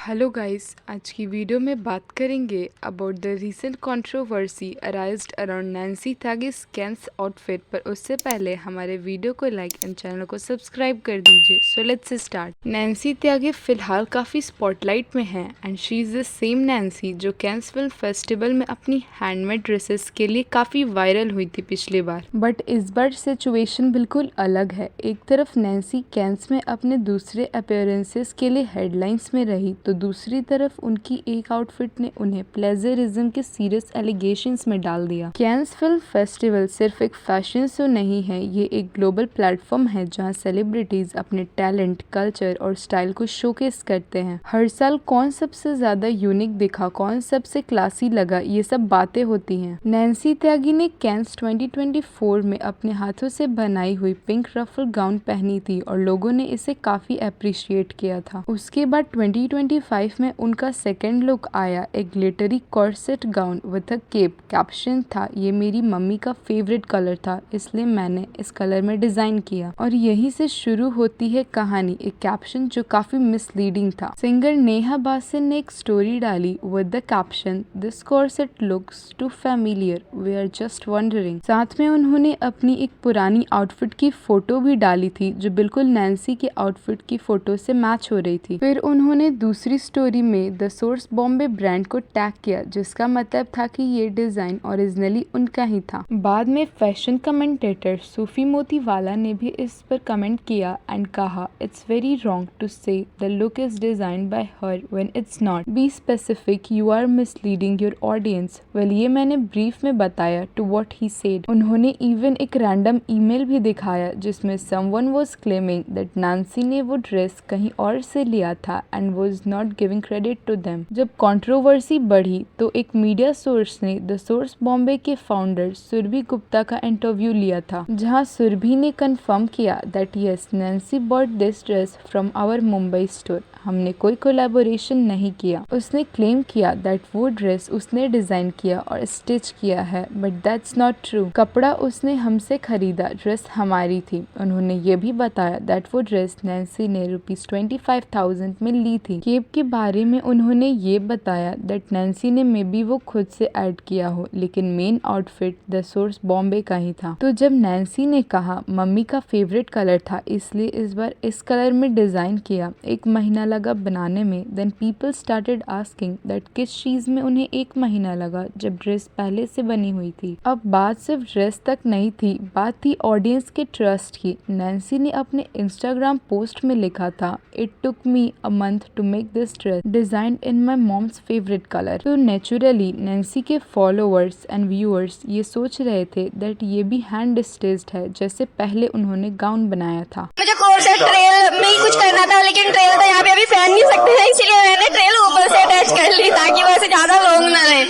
Hello guys, आज की video में बात करेंगे about the recent controversy arised around Nancy Tyagi's Cannes outfit. पर उससे पहले हमारे वीडियो को लाइक एंड चैनल को सब्सक्राइब कर दीजिए। So let's start. Nancy Tyagi फिलहाल काफ़ी स्पॉटलाइट में है and she is the same Nancy जो कैंस फिल्म फेस्टिवल में अपनी हैंडमेड ड्रेसेस के लिए काफ़ी वायरल हुई थी पिछली बार। बट इस बार सिचुएशन बिल्कुल अलग है। एक तरफ नैन्सी कैंस में अपने दूसरे अपीयरेंसेस के लिए हेडलाइंस में रही, तो दूसरी तरफ उनकी एक आउटफिट ने उन्हें प्लेजरिज्म के सीरियस एलिगेशंस में डाल दिया। कैंस फिल्म फेस्टिवल सिर्फ एक फैशन शो नहीं है, ये एक ग्लोबल प्लेटफॉर्म है जहां सेलिब्रिटीज अपने टैलेंट, कल्चर और स्टाइल को शोकेस करते हैं। हर साल कौन सबसे ज्यादा यूनिक दिखा, कौन सबसे क्लासी लगा, ये सब बातें होती हैं। नैन्सी त्यागी ने कैंस 2024 में अपने हाथों से बनाई हुई पिंक रफल गाउन पहनी थी और लोगों ने इसे काफी अप्रिशिएट किया था। उसके बाद 2025 में उनका सेकेंड लुक आया, एक glittery corset gown with a cape. Caption था, ये मेरी मम्मी का फेवरेट कलर था इसलिए मैंने इस कलर में डिजाइन किया। और यहीं से शुरू होती है कहानी, एक कैप्शन जो काफी मिसलीडिंग था। सिंगर नेहा बासिन ने एक स्टोरी डाली with the caption, this corset looks too familiar, we are just wondering. साथ में उन्होंने अपनी एक पुरानी आउटफिट की फोटो भी डाली थी जो बिल्कुल नैन्सी के आउटफिट की फोटो से मैच हो रही थी। फिर उन्होंने दूसरी स्टोरी में द सोर्स बॉम्बे ब्रांड को टैग किया, जिसका मतलब था कि ये डिजाइन ओरिजिनली उनका ही था। बाद में फैशन कमेंटेटर सूफी मोतीवाला ने भी इस पर कमेंट किया एंड कहा, it's very wrong to say the look is designed by her when it's not, be specific, you are misleading your audience. Well, ये मैंने ब्रीफ में बताया टू व्हाट ही सेड। उन्होंने इवन एक रैंडम ईमेल भी दिखाया जिसमें someone was claiming that Nancy ने वो ड्रेस कहीं और से लिया था and was not giving credit to them. जब कंट्रोवर्सी बढ़ी तो एक मीडिया सोर्स ने द सोर्स बॉम्बे के फाउंडर सुरभि गुप्ता का इंटरव्यू लिया था, जहां सुरभि ने कंफर्म किया that yes, Nancy bought this dress from our Mumbai store, हमने कोई कोलैबोरेशन नहीं किया। उसने क्लेम किया दैट वो ड्रेस उसने डिजाइन किया और स्टिच किया है, बट दैट्स नॉट ट्रू। कपड़ा उसने हमसे खरीदा, ड्रेस हमारी थी। उन्होंने ये भी बताया दैट वो ड्रेस नैन्सी ने ₹25,000 में ली थी। केप के बारे में उन्होंने ये बताया दैट नैन्सी ने मे बी वो खुद से ऐड किया हो, लेकिन main outfit the source Bombay का ही था। तो जब नैन्सी ने कहा मम्मी का फेवरेट कलर था इसलिए इस बार इस कलर में डिजाइन किया, एक महीना लगा बनाने में, then people started asking that किस चीज में उन्हें एक महीना लगा जब ड्रेस पहले से बनी हुई थी। अब बात सिर्फ ड्रेस तक नहीं थी, बात थी ऑडियंस के ट्रस्ट की। नैन्सी ने अपने इंस्टाग्राम पोस्ट में लिखा था, it took me a month to make this dress designed in my mom's favourite colour. तो नेचुरली नैन्सी के फॉलोअर्स एंड व्यूअर्स ये सोच रहे थे दैट ये भी हैंड स्टिच्ड है जैसे पहले उन्होंने गाउन बनाया था। मुझे कोर्सेट ट्रेल में ही कुछ करना था, लेकिन ट्रेल तो यहाँ पे अभी पहन नहीं सकते हैं, इसलिए मैंने ट्रेल ऊपर से अटैच कर ली ताकि वैसे ज्यादा लॉन्ग ना रहे।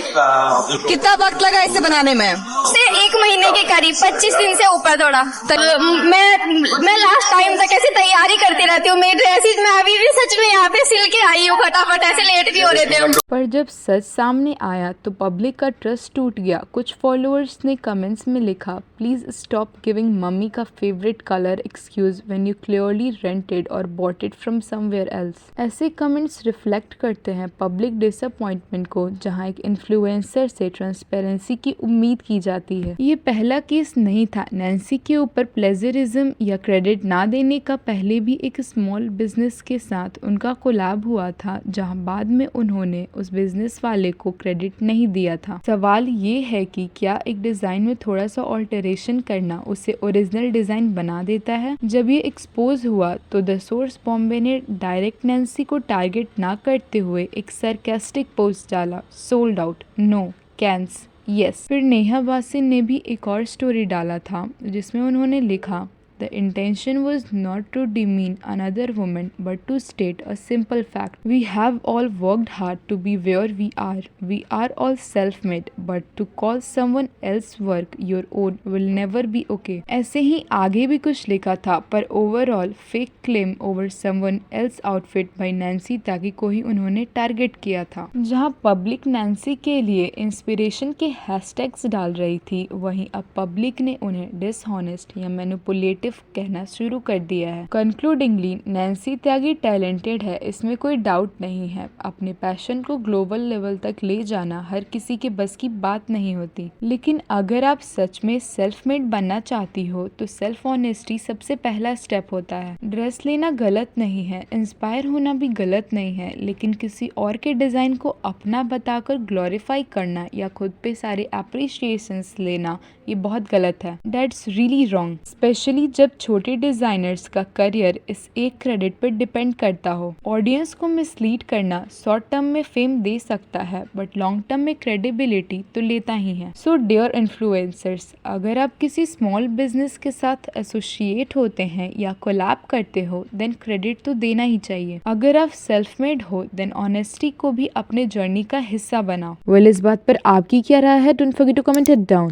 कितना वक्त लगा इसे बनाने में? से 1 महीने के करीब, 25 दिन से ऊपर थोड़ा। मैं लास्ट टाइम तक ऐसी तैयारी करती रहती हूँ। मेरी ड्रेसेज मैं अभी भी सच में यहाँ पे सिल के आई हूँ, फटाफट ऐसे लेट भी हो रहे थे। पर जब सच सामने आया तो पब्लिक का ट्रस्ट टूट गया। कुछ फॉलोअर्स ने कमेंट्स में लिखा, प्लीज स्टॉप गिविंग मम्मी का favourite colour excuse when you clearly rented और bought it from somewhere else. ऐसे कमेंट्स रिफ्लेक्ट करते हैं पब्लिक डिसअपॉइंटमेंट को, जहां एक इन्फ्लुएंसर से ट्रांसपेरेंसी की उम्मीद की जाती है। ये पहला केस नहीं था। नैन्सी के ऊपर प्लेजरिज्म या क्रेडिट ना देने का पहले भी एक स्मॉल बिजनेस के साथ उनका कोलैब हुआ था, जहां बाद में उन्होंने उस बिजनेस वाले को क्रेडिट नहीं दिया था। सवाल ये है कि क्या एक डिजाइन में थोड़ा सा ऑल्टरेशन करना उसे ओरिजिनल डिजाइन बना देता है? जब ये एक्सपोज हुआ तो द सोर्स बॉम्बे ने डायरेक्ट नैन्सी को टारगेट ना करते हुए एक सरकास्टिक पोस्ट डाला, sold out, no cans, yes. फिर नेहा बासिन ने भी एक और स्टोरी डाला था जिसमें उन्होंने लिखा, The intention was not to demean another woman but to state a simple fact. We have all worked hard to be where we are. We are all self-made, but to call someone else's work your own will never be okay. ऐसे ही आगे भी कुछ लिखा था, पर overall fake claim over someone else outfit by Nancy Tyagi को ही उन्होंने टारगेट किया था। जहां पब्लिक नैन्सी के लिए इंस्पिरेशन के हैशटैग्स डाल रही थी, वहीं अब पब्लिक ने उन्हें डिसऑनेस्ट या मैनिपुलेटिव नेगेटिव कहना शुरू कर दिया है। कंक्लूडिंगली, नैन्सी त्यागी टैलेंटेड है, इसमें कोई डाउट नहीं है। अपने पैशन को ग्लोबल लेवल तक ले जाना हर किसी के बस की बात नहीं होती, लेकिन अगर आप सच में सेल्फ मेड बनना चाहती हो तो सेल्फ ऑनेस्टी सबसे पहला स्टेप होता है। ड्रेस लेना गलत नहीं है, इंस्पायर होना भी गलत नहीं है, लेकिन किसी और के डिजाइन को अपना बताकर ग्लोरीफाई करना या खुद पे सारे अप्रिशिएशंस लेना, ये बहुत गलत है। दैट्स रियली रॉन्ग, स्पेशली जब छोटे डिजाइनर्स का करियर इस एक क्रेडिट पर डिपेंड करता हो। ऑडियंस को मिसलीड करना शॉर्ट टर्म में फेम दे सकता है, बट लॉन्ग टर्म में क्रेडिबिलिटी तो लेता ही है। सो डियर इन्फ्लुएंसर्स, अगर आप किसी स्मॉल बिजनेस के साथ एसोसिएट होते हैं या कोलैब करते हो, देन क्रेडिट तो देना ही चाहिए। अगर आप सेल्फ मेड हो, देन ऑनेस्टी को भी अपने जर्नी का हिस्सा बनाओ। वेल, इस बात पर आपकी क्या राय है? Don't forget to comment it down.